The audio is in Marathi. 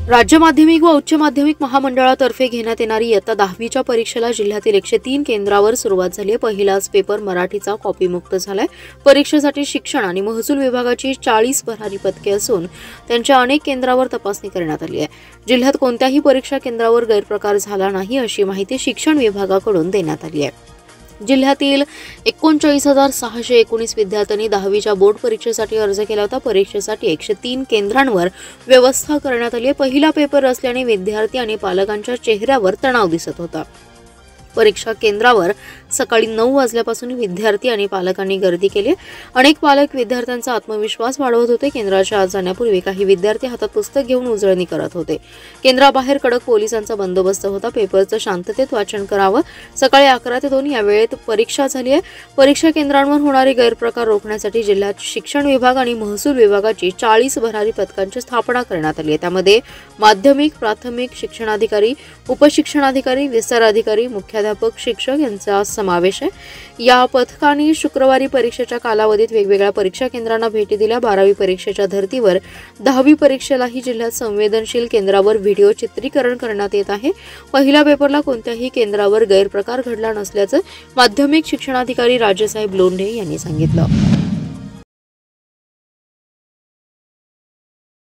राज्य माध्यमिक व उच्च माध्यमिक महामंडळातर्फे घेण्यात येणारी इयत्ता 10वीच्या परीक्षेला जिल्ह्यातील 103 केंद्रावर सुरुवात झाली आहे। पहिलाच पेपर मराठीचा कॉपीमुक्त झालाय। परीक्षेसाठी शिक्षण आणि महसूल विभागाची 40 भरारी पथके असून त्यांच्या अनेक केंद्रावर तपासणी करण्यात आली आहे। जिल्ह्यात कोणत्याही परीक्षा केंद्रावर गैरप्रकार झाला नाही अशी माहिती शिक्षण विभागाकडून देण्यात आली आहे। जिल्ह्यातील 39,619 विद्यार्थ्यांनी 10वीच्या बोर्ड परीक्षेसाठी अर्ज केला होता। परीक्षेसाठी 103 केंद्रांवर व्यवस्था करण्यात आली आहे। पहिला पेपर असल्याने विद्यार्थी आणि पालकांच्या चेहऱ्यावर तणाव दिसत होता। परीक्षा केंद्रावर सकाळी 9 वाजल्यापासून विद्यार्थी आणि पालकांनी गर्दी केली। अनेक पालक विद्यार्थ्यांचा आत्मविश्वास वाढवत होते। केंद्राच्या आत जाण्यापूर्वी काही विद्यार्थी हातात पुस्तक घेऊन उजळणी करत होते। केंद्राबाहेर कडक पोलिसांचा बंदोबस्त होता। पेपरचं शांततेत वाचन करावं। सकाळी 11 ते 2 या वेळेत परीक्षा झाली आहे। परीक्षा केंद्रांवर होणारे गैरप्रकार रोखण्यासाठी जिल्ह्यात शिक्षण विभाग आणि महसूल विभागाची 40 भरारी पथकांची स्थापना करण्यात आली आहे। त्यामध्ये माध्यमिक, प्राथमिक शिक्षणाधिकारी, उपशिक्षणाधिकारी, विस्तार अधिकारी, मुख्याध्यापक, शिक्षक यांचा समावेश आहे। या पथकाने शुक्रवारी परीक्षेच्या कालावधीत वेगवेगळ्या परीक्षा केंद्रांना भेटी दिल्या। 12वी परीक्षेच्या धर्तीवर 10वी परीक्षेलाही जिल्ह्यात संवेदनशील केंद्रावर व्हिडिओ चित्रीकरण करण्यात येत आहे। पहिल्या पेपरला कोणत्याही केंद्रावर गैरप्रकार घडला नसल्याचं माध्यमिक शिक्षणाधिकारी राजेसाहेब लोंढे यांनी सांगितलं।